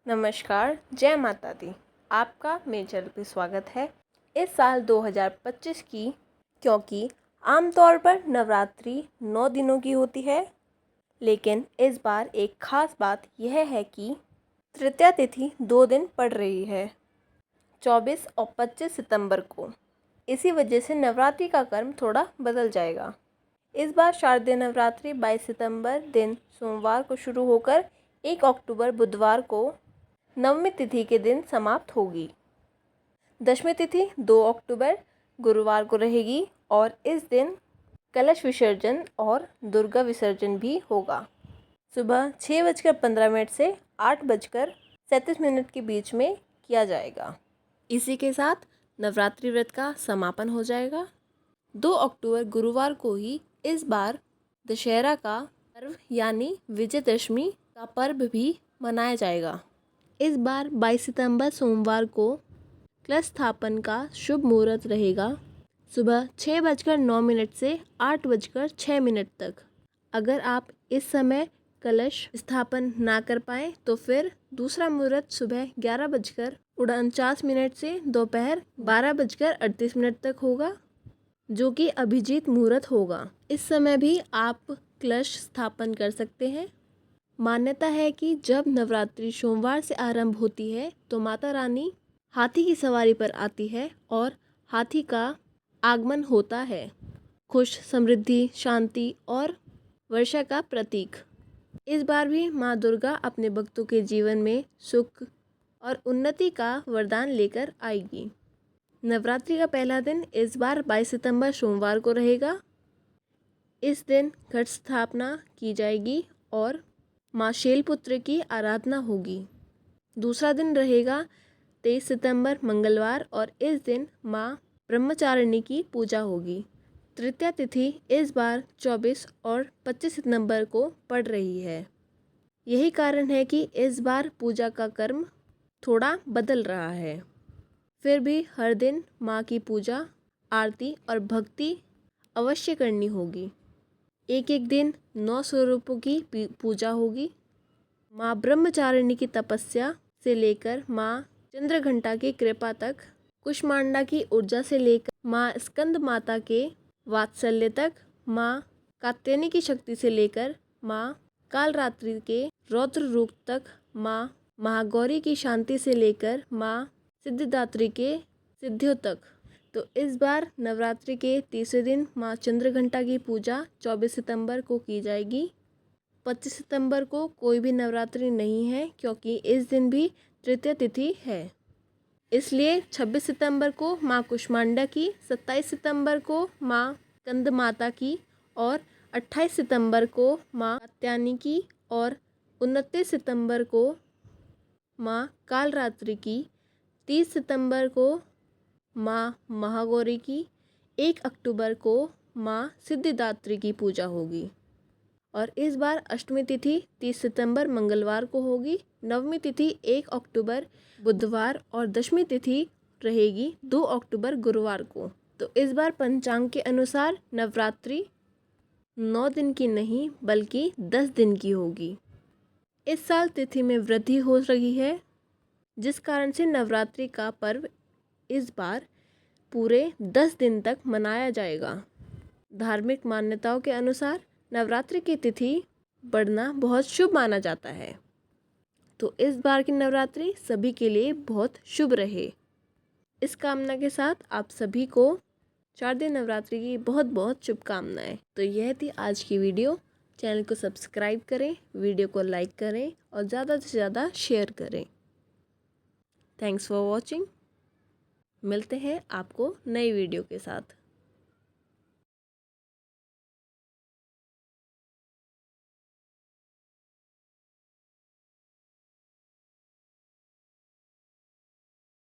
नमस्कार, जय माता दी। आपका मेरे चैनल पे स्वागत है। इस साल 2025 की, क्योंकि आमतौर पर नवरात्रि 9 दिनों की होती है, लेकिन इस बार एक ख़ास बात यह है कि तृतीया तिथि 2 दिन पड़ रही है, 24 और 25 सितंबर को। इसी वजह से नवरात्रि का क्रम थोड़ा बदल जाएगा। इस बार शारदीय नवरात्रि 22 सितंबर दिन सोमवार को शुरू होकर 1 अक्टूबर बुधवार को नवमी तिथि के दिन समाप्त होगी। दशमी तिथि 2 अक्टूबर गुरुवार को रहेगी और इस दिन कलश विसर्जन और दुर्गा विसर्जन भी होगा। सुबह 6:15 से 8:37 के बीच में किया जाएगा। इसी के साथ नवरात्रि व्रत का समापन हो जाएगा। 2 अक्टूबर गुरुवार को ही इस बार दशहरा का पर्व यानी विजयदशमी का पर्व भी मनाया जाएगा। इस बार 22 सितंबर सोमवार को कलश स्थापन का शुभ मुहूर्त रहेगा, सुबह 6:09 से 8:06 तक। अगर आप इस समय कलश स्थापन ना कर पाएँ तो फिर दूसरा मुहूर्त सुबह 11:49 से दोपहर 12:38 तक होगा, जो कि अभिजीत मुहूर्त होगा। इस समय भी आप कलश स्थापन कर सकते हैं। मान्यता है कि जब नवरात्रि सोमवार से आरंभ होती है तो माता रानी हाथी की सवारी पर आती है और हाथी का आगमन होता है, खुश, समृद्धि, शांति और वर्षा का प्रतीक। इस बार भी माँ दुर्गा अपने भक्तों के जीवन में सुख और उन्नति का वरदान लेकर आएगी। नवरात्रि का पहला दिन इस बार 22 सितंबर सोमवार को रहेगा। इस दिन घट स्थापना की जाएगी और माँ शैलपुत्री की आराधना होगी। दूसरा दिन रहेगा 23 सितंबर मंगलवार और इस दिन माँ ब्रह्मचारिणी की पूजा होगी। तृतीया तिथि इस बार 24 और 25 सितंबर को पड़ रही है। यही कारण है कि इस बार पूजा का क्रम थोड़ा बदल रहा है। फिर भी हर दिन माँ की पूजा, आरती और भक्ति अवश्य करनी होगी। एक एक दिन 9 स्वरूपों की पूजा होगी। माँ ब्रह्मचारिणी की तपस्या से लेकर माँ चंद्रघंटा की कृपा तक, कुष्मांडा की ऊर्जा से लेकर माँ स्कंद माता के वात्सल्य तक, माँ कात्यायनी की शक्ति से लेकर माँ कालरात्रि के रौद्र रूप तक, माँ महागौरी की शांति से लेकर माँ सिद्धिदात्री के सिद्धियों तक। तो इस बार नवरात्रि के तीसरे दिन माँ चंद्रघंटा की पूजा 24 सितंबर को की जाएगी। 25 सितंबर को कोई भी नवरात्रि नहीं है, क्योंकि इस दिन भी तृतीया तिथि है। इसलिए 26 सितंबर को माँ कुष्मांडा की, 27 सितंबर को माँ स्कंद माता की और 28 सितंबर को माँ कात्यायनी की और 29 सितंबर को माँ कालरात्रि की, 30 सितंबर को माँ महागौरी की, 1 अक्टूबर को माँ सिद्धिदात्री की पूजा होगी। और इस बार अष्टमी तिथि 30 सितंबर मंगलवार को होगी, नवमी तिथि 1 अक्टूबर बुधवार और दशमी तिथि रहेगी 2 अक्टूबर गुरुवार को। तो इस बार पंचांग के अनुसार नवरात्रि 9 दिन की नहीं बल्कि 10 दिन की होगी। इस साल तिथि में वृद्धि हो रही है, जिस कारण से नवरात्रि का पर्व इस बार पूरे 10 दिन तक मनाया जाएगा। धार्मिक मान्यताओं के अनुसार नवरात्रि की तिथि बढ़ना बहुत शुभ माना जाता है। तो इस बार की नवरात्रि सभी के लिए बहुत शुभ रहे। इस कामना के साथ आप सभी को शारदीय नवरात्रि की बहुत बहुत शुभकामनाएं। तो यह थी आज की वीडियो। चैनल को सब्सक्राइब करें, वीडियो को लाइक करें और ज़्यादा से ज़्यादा शेयर करें। Thanks for watching. मिलते हैं आपको नई वीडियो के साथ।